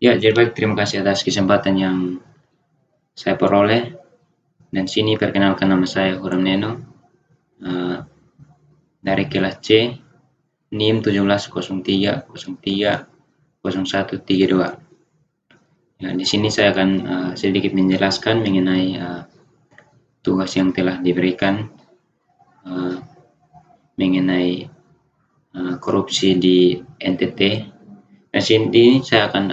Ya, jadi baik, terima kasih atas kesempatan yang saya peroleh. Dan sini perkenalkan, nama saya Huram Neno, dari kelas C, NIM 1703030132. Ya, di sini saya akan sedikit menjelaskan mengenai tugas yang telah diberikan mengenai korupsi di NTT. Dan sini saya akan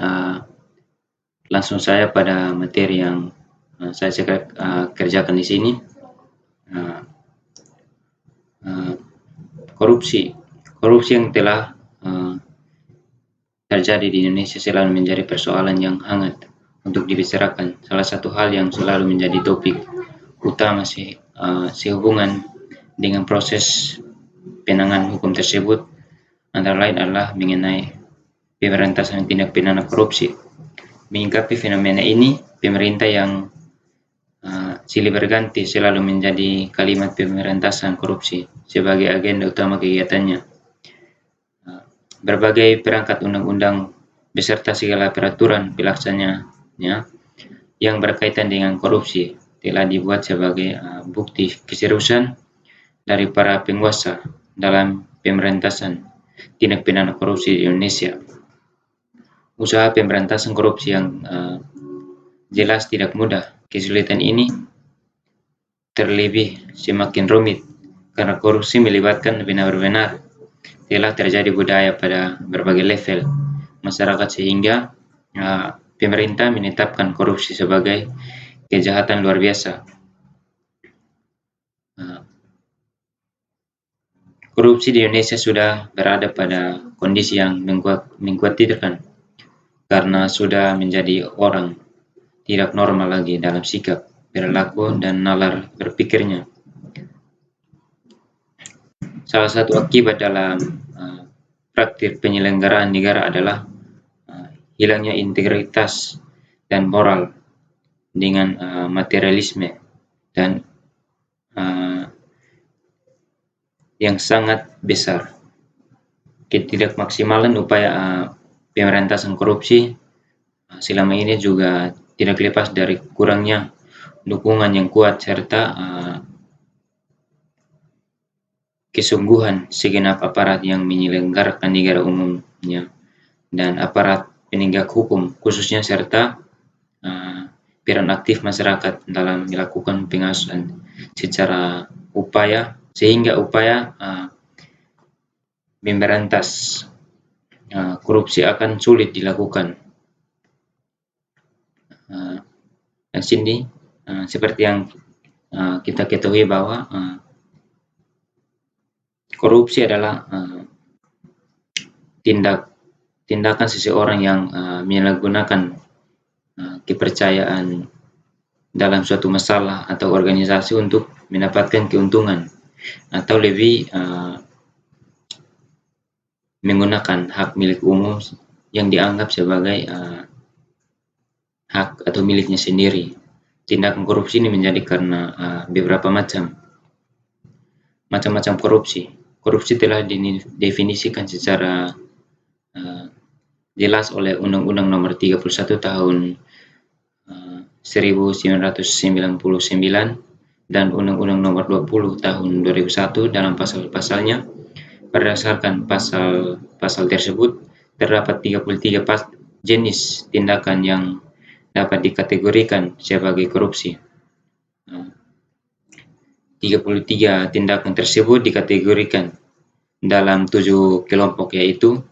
langsung saya pada materi yang saya kerjakan di sini. Korupsi yang telah terjadi di Indonesia selalu menjadi persoalan yang hangat untuk dibicarakan. Salah satu hal yang selalu menjadi topik utama sehubungan dengan proses penanganan hukum tersebut antara lain adalah mengenai pemberantasan tindak pidana korupsi. Menyikapi fenomena ini, pemerintah yang silih berganti selalu menjadi kalimat pemberantasan korupsi sebagai agenda utama kegiatannya. Berbagai perangkat undang-undang beserta segala peraturan pelaksananya yang berkaitan dengan korupsi telah dibuat sebagai bukti keseriusan dari para penguasa dalam pemberantasan tindak pidana korupsi di Indonesia. Usaha pemberantasan korupsi yang jelas tidak mudah. Kesulitan ini terlebih semakin rumit karena korupsi melibatkan benar-benar telah terjadi budaya pada berbagai level masyarakat sehingga pemerintah menetapkan korupsi sebagai kejahatan luar biasa. Korupsi di Indonesia sudah berada pada kondisi yang mengkhawatirkan karena sudah menjadi orang tidak normal lagi dalam sikap, perilaku, dan nalar berpikirnya. Salah satu akibat dalam praktik penyelenggaraan negara adalah hilangnya integritas dan moral dengan materialisme dan yang sangat besar. Ketidakmaksimalan upaya pemberantasan korupsi selama ini juga tidak lepas dari kurangnya dukungan yang kuat serta kesungguhan segenap aparat yang menyelenggarakan negara umumnya dan aparat penegak hukum khususnya serta peran aktif masyarakat dalam melakukan pengasuhan sehingga upaya memberantas korupsi akan sulit dilakukan. Dan sini seperti yang kita ketahui bahwa korupsi adalah tindakan seseorang yang menyalahgunakan kepercayaan dalam suatu masalah atau organisasi untuk mendapatkan keuntungan atau lebih menggunakan hak milik umum yang dianggap sebagai hak atau miliknya sendiri. Tindakan korupsi ini menjadi karena beberapa macam-macam korupsi. Korupsi telah didefinisikan secara jelas oleh Undang-Undang Nomor 31 Tahun 1999 dan Undang-Undang Nomor 20 Tahun 2001 dalam pasal-pasalnya. Berdasarkan pasal tersebut, terdapat 33 jenis tindakan yang dapat dikategorikan sebagai korupsi. 33 tindakan tersebut dikategorikan dalam 7 kelompok, yaitu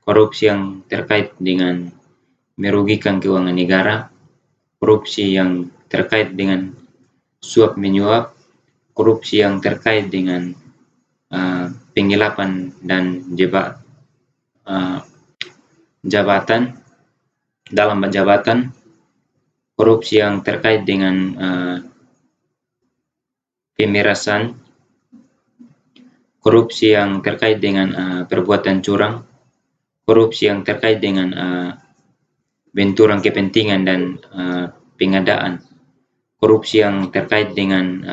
korupsi yang terkait dengan merugikan keuangan negara, korupsi yang terkait dengan suap menyuap, korupsi yang terkait dengan penggelapan dan jabatan dalam jabatan, korupsi yang terkait dengan pemerasan, korupsi yang terkait dengan perbuatan curang, korupsi yang terkait dengan benturan kepentingan dan pengadaan, korupsi yang terkait dengan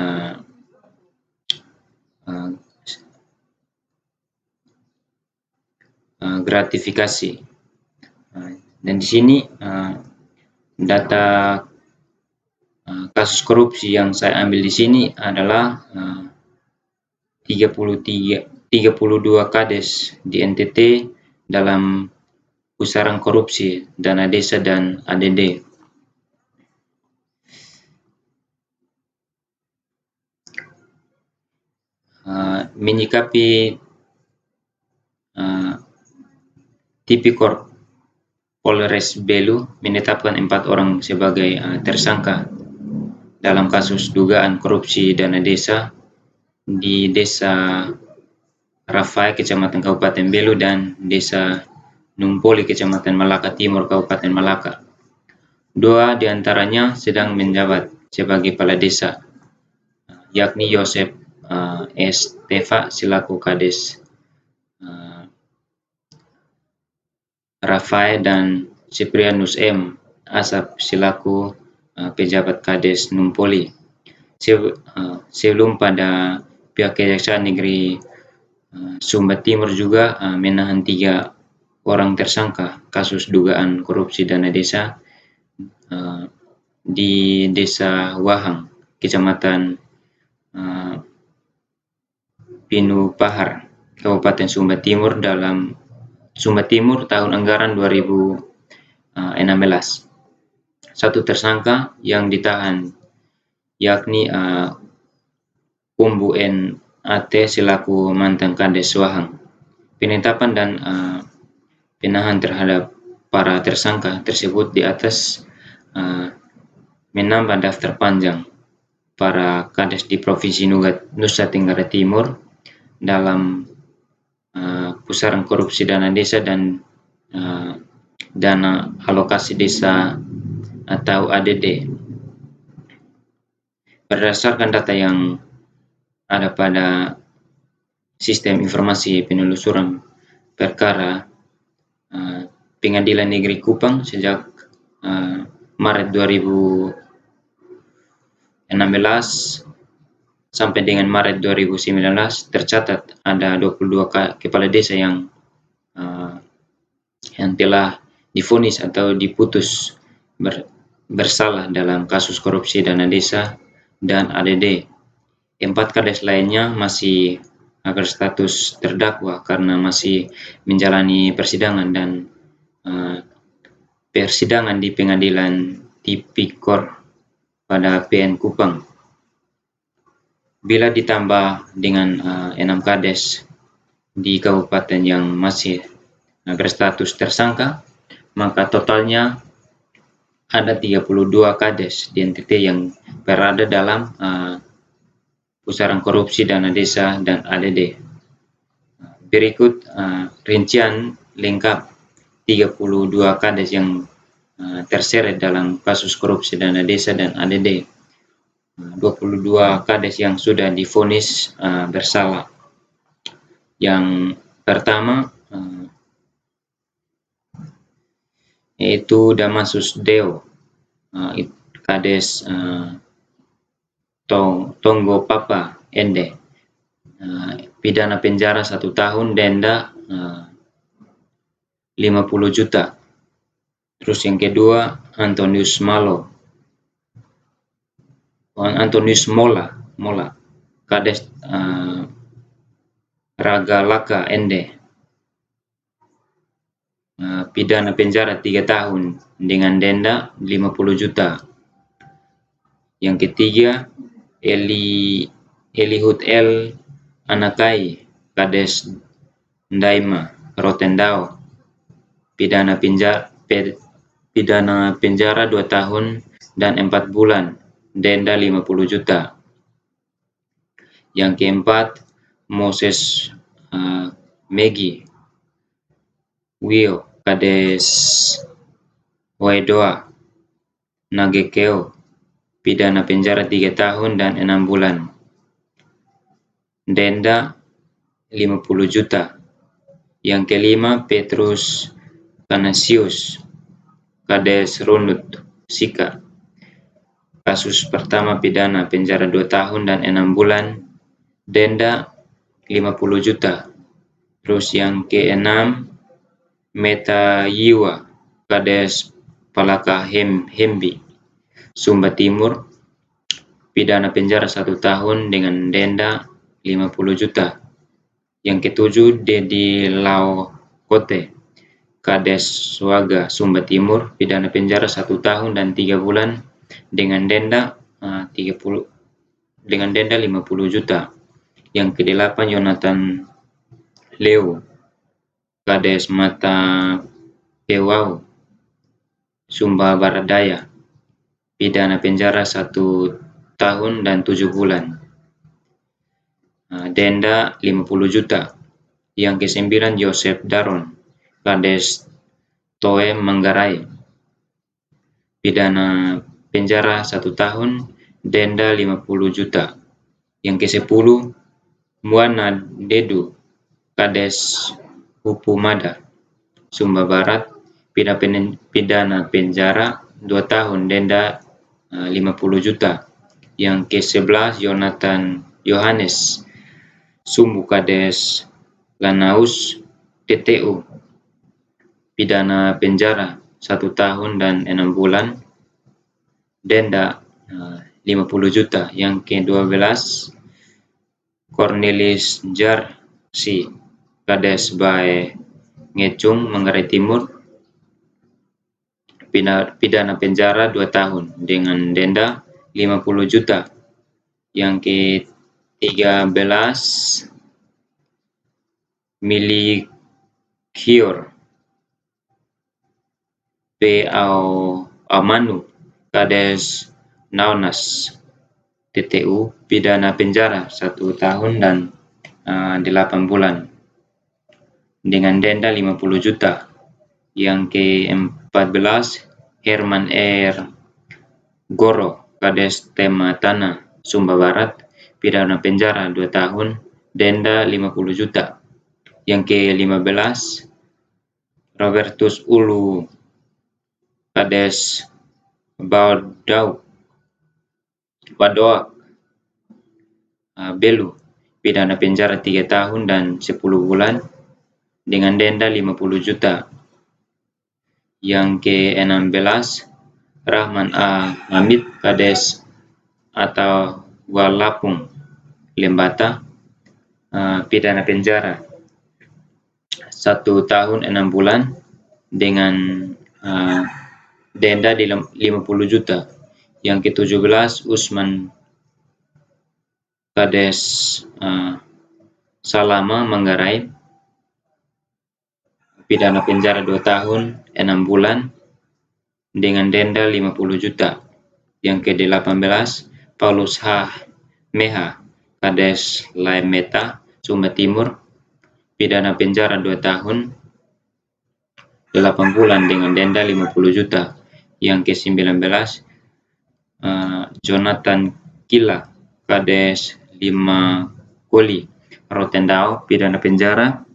gratifikasi. Dan di sini data kasus korupsi yang saya ambil di sini adalah 32 kades di NTT dalam pusaran korupsi dana desa dan ADD. Menyikapi Tipikor Polres Belu menetapkan 4 orang sebagai tersangka dalam kasus dugaan korupsi dana desa di Desa Rafai, Kecamatan Kabupaten Belu, dan Desa Numpoli, Kecamatan Malaka Timur, Kabupaten Malaka. 2 diantaranya sedang menjabat sebagai kepala desa, yakni Yosep S. Teva selaku Kades Rafai dan Ciprianus M. Asap selaku pejabat Kades Numpoli. Sebelum pada pihak Kejaksaan Negeri Sumba Timur juga menahan 3 orang tersangka kasus dugaan korupsi dana desa di Desa Wahang, Kecamatan Pinu Pahar, Kabupaten Sumba Timur dalam Sumba Timur tahun anggaran 2016. 1 tersangka yang ditahan yakni Kumbu N. AT selaku mantan Kades Wahang. Penetapan dan penahan terhadap para tersangka tersebut di atas menambah daftar panjang para Kades di Provinsi Nusa Tenggara Timur dalam pusaran korupsi dana desa dan dana alokasi desa atau ADD. Berdasarkan data yang ada pada sistem informasi penelusuran perkara Pengadilan Negeri Kupang sejak Maret 2016 sampai dengan Maret 2019 tercatat ada 22 kepala desa yang telah divonis atau diputus bersalah dalam kasus korupsi dana desa dan ADD. 4 kades lainnya masih berstatus terdakwa karena masih menjalani persidangan dan persidangan di Pengadilan Tipikor pada PN Kupang. Bila ditambah dengan 6 kades di kabupaten yang masih berstatus tersangka, maka totalnya ada 32 kades di NTT yang berada dalam pusaran korupsi dana desa dan ADD. Berikut rincian lengkap 32 kades yang terseret dalam kasus korupsi dana desa dan ADD. 22 kades yang sudah divonis bersalah. Yang pertama yaitu Damasus Deo, Kades Tonggo Papa Ende, pidana penjara 1 tahun, denda 50 juta. Terus yang kedua Antonius Mola, Kades Raga Laka Ende, pidana penjara 3 tahun dengan denda 50 juta. Yang ketiga Elihud L. Anakai, Kades Ndaima Rotendao, pidana penjara 2 tahun dan 4 bulan, denda 50 juta. Yang keempat Moses Megi Wio, Kades Waidoa Nagekeo, pidana penjara 3 tahun dan 6 bulan, denda 50 juta. Yang kelima Petrus Kanasius, Kades Runut Sika, kasus pertama pidana penjara 2 tahun dan 6 bulan, denda 50 juta. Terus yang keenam Meta Yiwa, Kades Palaka Hembi, Sumba Timur, pidana penjara 1 tahun dengan denda 50 juta. Yang ketujuh, Dedi Laokote, Kades Swaga, Sumba Timur, pidana penjara 1 tahun dan 3 bulan dengan denda 50 juta. Yang kedelapan, Yonatan Leo, Kades Mata Pewau, Sumba Barat Daya, pidana penjara 1 tahun dan 7 bulan. Denda 50 juta. Yang kesembilan, Joseph Daron, Kades Toe Manggarai, pidana penjara 1 tahun, denda 50 juta. Yang ke-10, Muana Dedu, Kades Hupumada, Sumba Barat, pidana penjara 2 tahun, denda 50 juta. Yang ke-11, Jonathan Yohanes Sumbu, Kades Lanaus TTU, pidana penjara 1 tahun dan 6 bulan, denda 50 juta. Yang ke-12, Cornelis Jarsi, Kades Bae Ngecung, Manggarai Timur, pidana penjara 2 tahun dengan denda 50 juta. Yang ke-13, Milikior Amanu, Kades Naunas TTU, pidana penjara 1 tahun dan 8 bulan dengan denda 50 juta. Yang ke-14, Herman R. Goro, Kades Tematana, Sumba Barat, pidana penjara 2 tahun, denda 50 juta. Yang ke-15, Robertus Ulu, Kades Badoak Belu, pidana penjara 3 tahun dan 10 bulan dengan denda 50 juta. Yang ke-16, Rahman A. Hamid, Kades atau Walapung Lembata, pidana penjara 1 tahun 6 bulan dengan denda 50 juta. Yang ke-17, Usman Kades Salama Manggarai, pidana penjara 2 tahun 6 bulan dengan denda 50 juta. Yang ke-18, Paulus H. Meha, Kades Laemeta, Sumba Timur, pidana penjara 2 tahun 8 bulan dengan denda 50 juta. Yang ke-19, Jonathan Kila, Kades 5 Koli, Rotendao, pidana penjara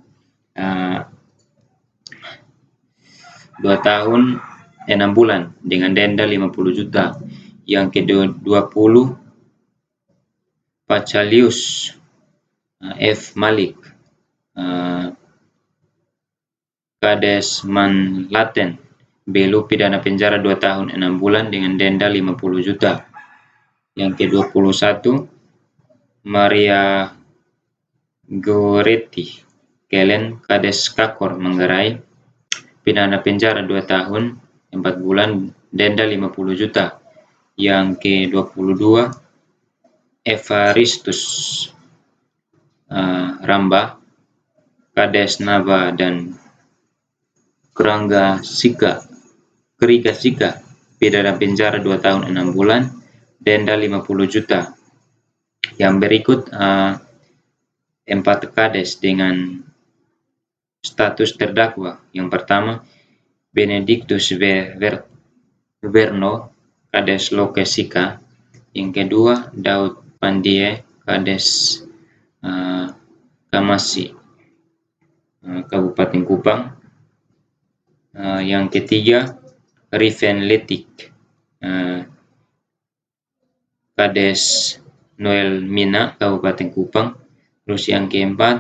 2 tahun 6 bulan dengan denda 50 juta. Yang ke-20, Pacalius F. Malik, Kades Manlaten Belu, pidana penjara 2 tahun 6 bulan dengan denda 50 juta. Yang ke-21, Maria Goretti Kelen, Kades Kakor Manggarai, pidana penjara 2 tahun 4 bulan, denda 50 juta. Yang ke-22, Evaristus Ramba, Kades Naba dan Kriga Sika, pidana penjara 2 tahun 6 bulan, denda 50 juta. Yang berikut 4 kades dengan status terdakwa. Yang pertama, Benedictus Verno, Kades Lokesika. Yang kedua, Daud Pandie, Kades Kamasi, Kabupaten Kupang. Yang ketiga, Riven Letik, Kades Noel Mina, Kabupaten Kupang. Terus yang keempat,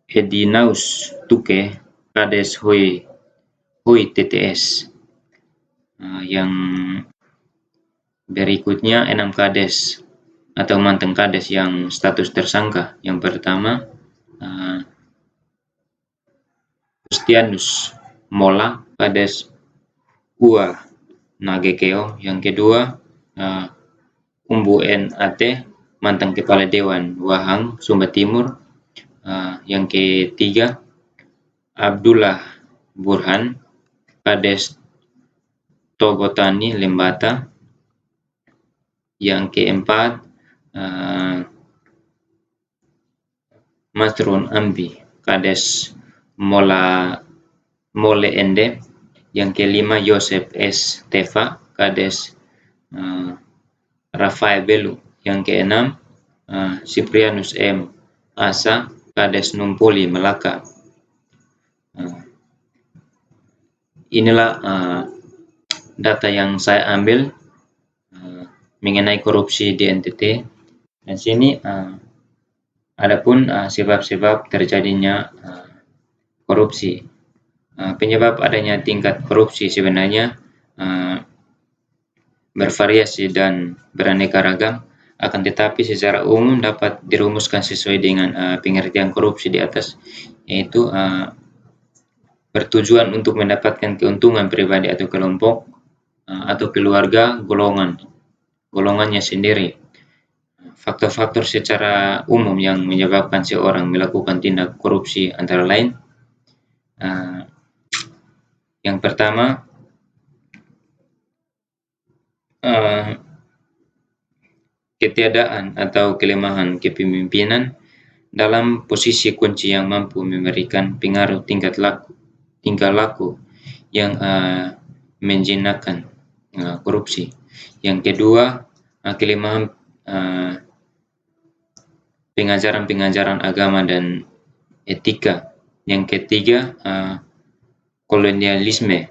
Edinaus Tuke, Kades Hoi HOI TTS. Yang berikutnya 6 kades atau mantan kades yang status tersangka. Yang pertama Pustianus Mola kades Ua Nagekeo. Yang kedua Umbu NAT mantan kepala dewan Wahang Sumba Timur. Yang ketiga Abdullah Burhan kades Togotani Lembata. Yang keempat Masrun Ambi kades Mole Ende. Yang kelima Yosef S. Teva kades Rafael Belu. Yang keenam Siprianus M. Asa kades Numpoli Melaka. Inilah data yang saya ambil mengenai korupsi di NTT. Dan sini adapun sebab-sebab terjadinya korupsi. Penyebab adanya tingkat korupsi sebenarnya bervariasi dan beraneka ragam, akan tetapi secara umum dapat dirumuskan sesuai dengan pengertian korupsi di atas, yaitu bertujuan untuk mendapatkan keuntungan pribadi atau kelompok atau keluarga golongannya sendiri. Faktor-faktor secara umum yang menyebabkan seorang melakukan tindak korupsi antara lain yang pertama ketiadaan atau kelemahan kepemimpinan dalam posisi kunci yang mampu memberikan pengaruh tingkah laku yang menjinakkan korupsi. Yang kedua kelemahan pengajaran agama dan etika. Yang ketiga kolonialisme.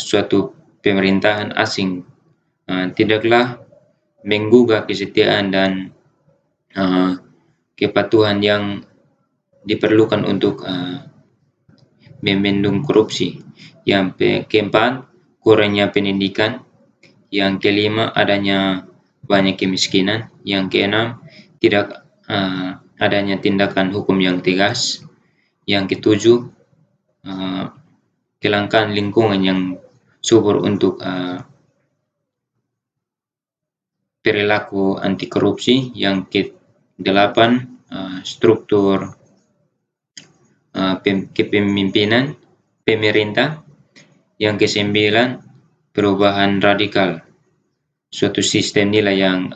Suatu pemerintahan asing tidaklah menggugah kesetiaan dan kepatuhan yang diperlukan untuk membendung korupsi. Yang keempat kurangnya pendidikan. Yang kelima adanya banyak kemiskinan. Yang keenam tidak adanya tindakan hukum yang tegas. Yang ketujuh kelangkaan lingkungan yang subur untuk perilaku anti korupsi. Yang kedelapan struktur kepemimpinan pemerintah. Yang kesembilan perubahan radikal. Suatu sistem nilai yang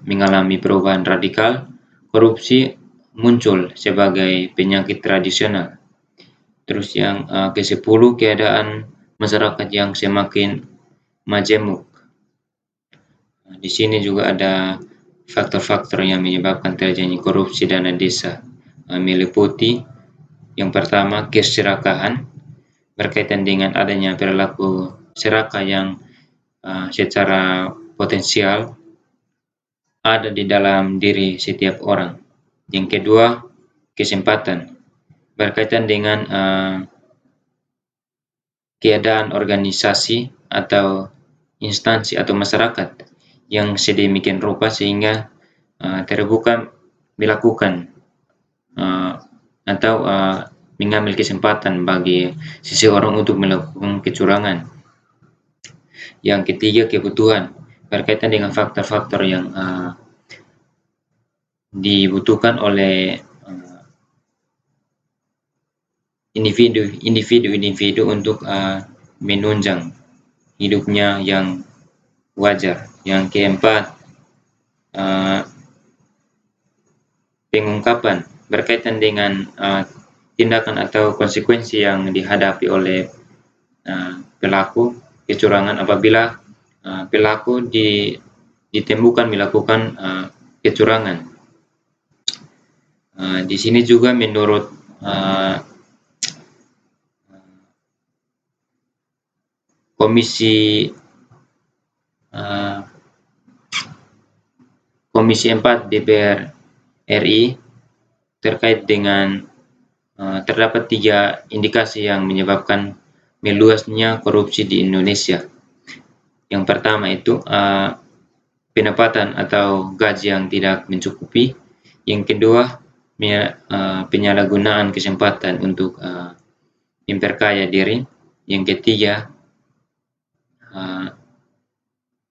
mengalami perubahan radikal, korupsi muncul sebagai penyakit tradisional. Terus yang ke-10 keadaan masyarakat yang semakin majemuk. Di sini juga ada faktor-faktor yang menyebabkan terjadinya korupsi dana desa, meliputi yang pertama keserakahan berkaitan dengan adanya perilaku serakah yang secara potensial ada di dalam diri setiap orang. Yang kedua kesempatan berkaitan dengan keadaan organisasi atau instansi atau masyarakat yang sedemikian rupa sehingga terbuka melakukan atau mengambil kesempatan bagi seseorang untuk melakukan kecurangan. Yang ketiga kebutuhan berkaitan dengan faktor-faktor yang dibutuhkan oleh individu untuk menunjang hidupnya yang wajar. Yang keempat pengungkapan berkaitan dengan tindakan atau konsekuensi yang dihadapi oleh pelaku kecurangan apabila pelaku ditemukan melakukan kecurangan. Di sini juga menurut Komisi 4 DPR RI terkait dengan terdapat 3 indikasi yang menyebabkan meluasnya korupsi di Indonesia. Yang pertama itu pendapatan atau gaji yang tidak mencukupi. Yang kedua, penyalahgunaan kesempatan untuk memperkaya diri. Yang ketiga,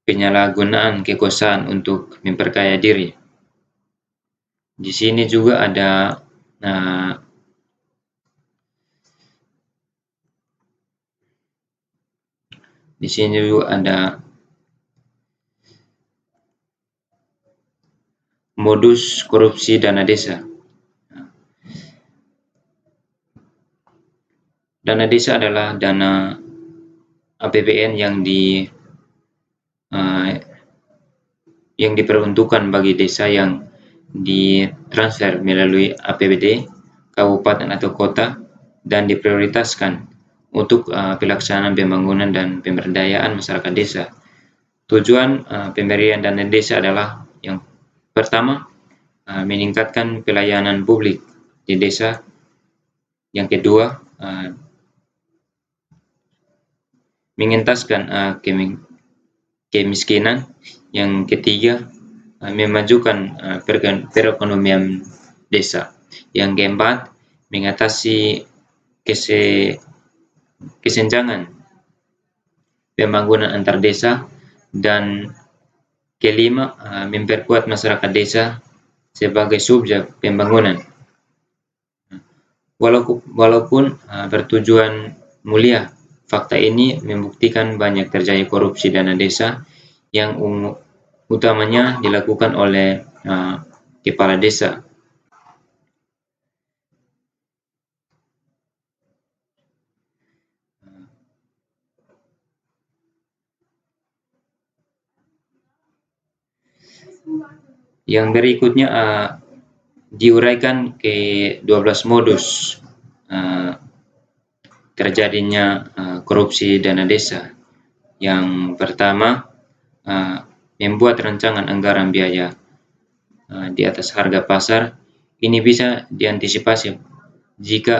penyalahgunaan kekuasaan untuk memperkaya diri. Di sini juga ada modus korupsi dana desa. Dana desa adalah dana APBN yang diperuntukkan bagi desa yang ditransfer melalui APBD kabupaten atau kota dan diprioritaskan untuk pelaksanaan pembangunan dan pemberdayaan masyarakat desa. Tujuan pemberian dana desa adalah yang pertama, meningkatkan pelayanan publik di desa. Yang kedua, mengentaskan kemiskinan. Yang ketiga, memajukan perekonomian desa. Yang keempat, mengatasi kesenjangan pembangunan antar desa. Dan kelima, memperkuat masyarakat desa sebagai subjek pembangunan. Walaupun bertujuan mulia, fakta ini membuktikan banyak terjadi korupsi dana desa yang utamanya dilakukan oleh kepala desa. Yang berikutnya diuraikan ke 12 modus terjadinya korupsi dana desa. Yang pertama, membuat rancangan anggaran biaya di atas harga pasar. Ini bisa diantisipasi jika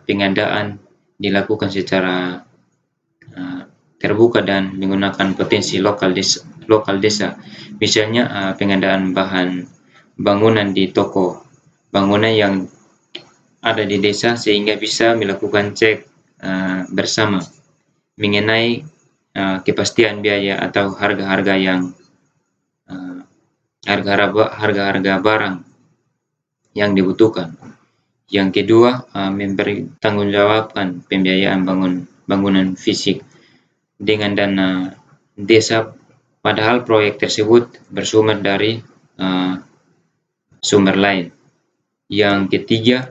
pengadaan dilakukan secara terbuka dan menggunakan potensi lokal desa. Misalnya pengadaan bahan bangunan di toko bangunan yang ada di desa, sehingga bisa melakukan cek bersama mengenai kepastian biaya atau harga-harga barang yang dibutuhkan. Yang kedua, mempertanggungjawabkan pembiayaan bangunan fisik dengan dana desa, padahal proyek tersebut bersumber dari sumber lain. Yang ketiga,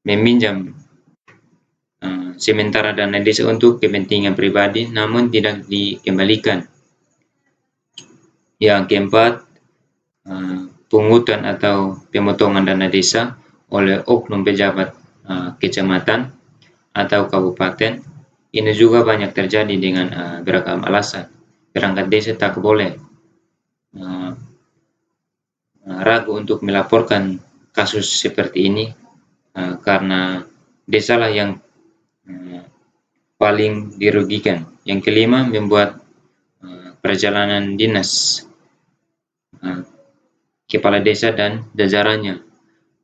meminjam sementara dana desa untuk kepentingan pribadi namun tidak dikembalikan. Yang keempat, pungutan atau pemotongan dana desa oleh oknum pejabat kecamatan atau kabupaten. Ini juga banyak terjadi dengan beragam alasan. Perangkat desa tak boleh ragu untuk melaporkan kasus seperti ini karena desalah yang paling dirugikan. Yang kelima, membuat perjalanan dinas kepala desa dan jajarannya.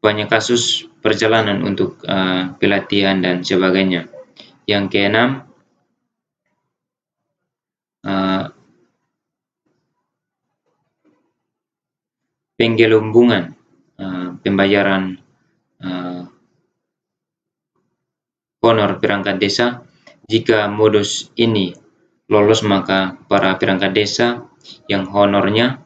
Banyak kasus perjalanan untuk pelatihan dan sebagainya. Yang keenam, penggelembungan pembayaran honor perangkat desa. Jika modus ini lolos, maka para perangkat desa yang honornya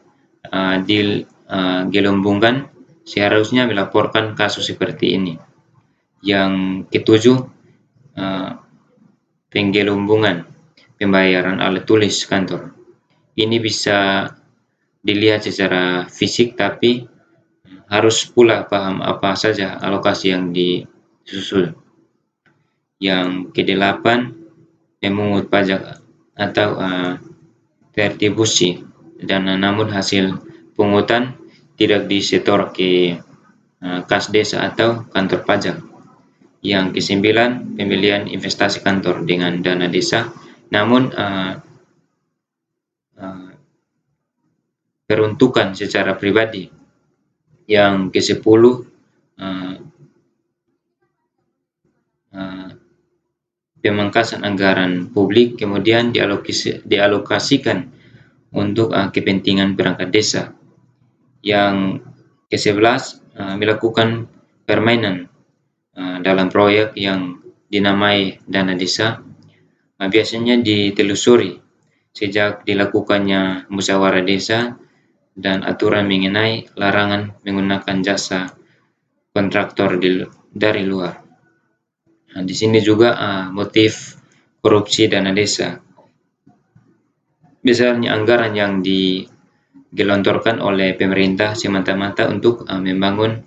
digelembungkan seharusnya melaporkan kasus seperti ini. Yang ketujuh, penggelembungan pembayaran alat tulis kantor. Ini bisa dilihat secara fisik, tapi harus pula paham apa saja alokasi yang disusul. Yang kedelapan, memungut pajak atau retribusi dana namun hasil pungutan tidak disetor ke kas desa atau kantor pajak. Yang kesembilan, pembelian investasi kantor dengan dana desa, namun peruntukan secara pribadi. Yang ke-10, pemangkasan anggaran publik kemudian dialokasikan untuk kepentingan perangkat desa. Yang ke-11, melakukan permainan dalam proyek yang dinamai dana desa, biasanya ditelusuri sejak dilakukannya musyawarah desa dan aturan mengenai larangan menggunakan jasa kontraktor dari luar. Nah, di sini juga motif korupsi dana desa. Besarnya anggaran yang digelontorkan oleh pemerintah semata-mata untuk membangun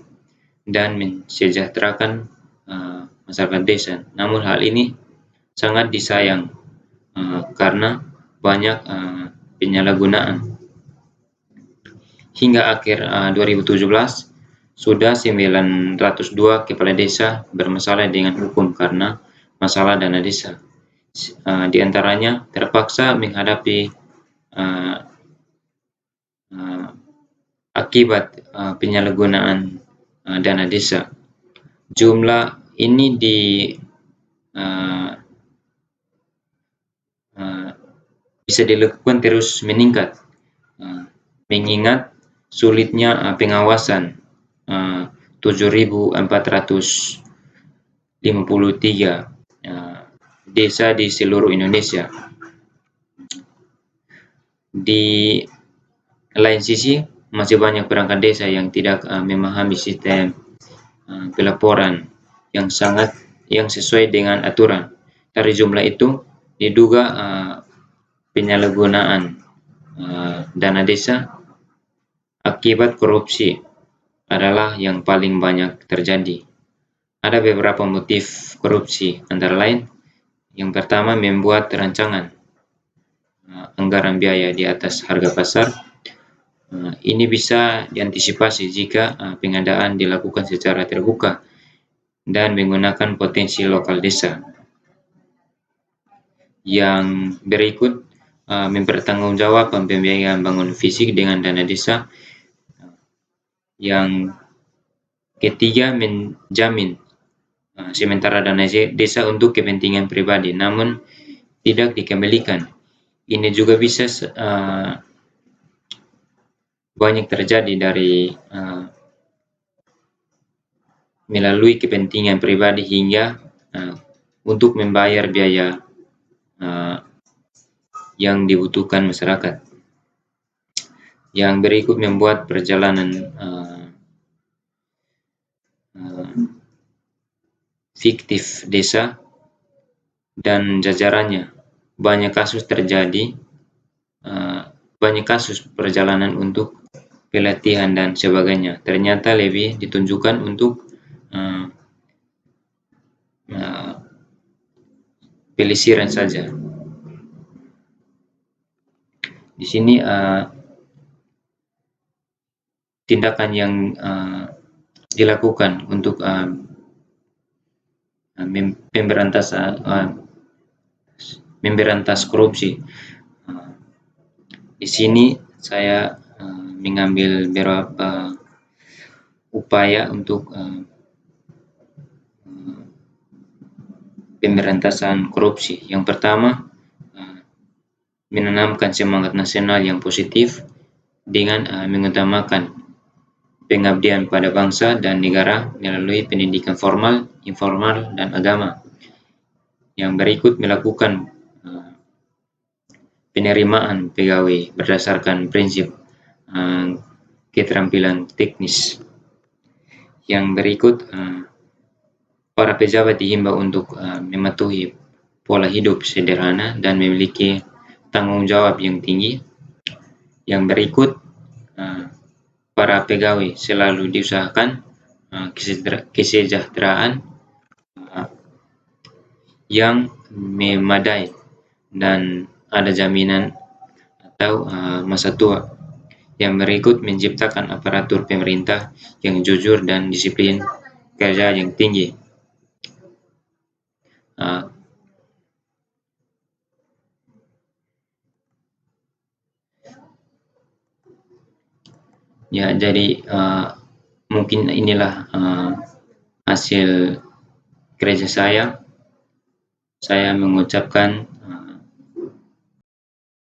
dan mensejahterakan masyarakat desa. Namun hal ini sangat disayang karena banyak penyalahgunaan. Hingga akhir 2017, sudah 902 kepala desa bermasalah dengan hukum karena masalah dana desa. Di antaranya terpaksa menghadapi akibat penyalahgunaan dana desa. Jumlah ini bisa dilakukan terus meningkat, mengingat sulitnya pengawasan 7.453 desa di seluruh Indonesia. Di lain sisi, masih banyak perangkat desa yang tidak memahami sistem pelaporan yang sesuai dengan aturan. Dari jumlah itu, diduga penyalahgunaan dana desa akibat korupsi adalah yang paling banyak terjadi. Ada beberapa motif korupsi, antara lain, yang pertama, membuat rancangan anggaran biaya di atas harga pasar. Ini bisa diantisipasi jika pengadaan dilakukan secara terbuka dan menggunakan potensi lokal desa. Yang berikut, mempertanggungjawabkan pembiayaan bangunan fisik dengan dana desa. Yang ketiga, menjamin sementara dana desa untuk kepentingan pribadi namun tidak dikembalikan. Ini juga bisa banyak terjadi dari melalui kepentingan pribadi hingga untuk membayar biaya yang dibutuhkan masyarakat. Yang berikut, membuat perjalanan fiktif desa dan jajarannya. Banyak kasus terjadi, banyak kasus perjalanan untuk pelatihan dan sebagainya ternyata lebih ditunjukkan untuk pelesiran saja. Di sini tindakan yang dilakukan untuk memberantas korupsi. Di sini saya mengambil beberapa upaya untuk pemberantasan korupsi. Yang pertama, menanamkan semangat nasional yang positif dengan mengutamakan pengabdian pada bangsa dan negara melalui pendidikan formal, informal, dan agama. Yang berikut, melakukan penerimaan pegawai berdasarkan prinsip keterampilan teknis. Yang berikut, para pejabat dihimbau untuk mematuhi pola hidup sederhana dan memiliki tanggung jawab yang tinggi. Yang berikut, para pegawai selalu diusahakan kesejahteraan yang memadai dan ada jaminan atau masa tua. Yang berikut, menciptakan aparatur pemerintah yang jujur dan disiplin kerja yang tinggi. Ya, jadi mungkin inilah hasil kerja saya. Saya mengucapkan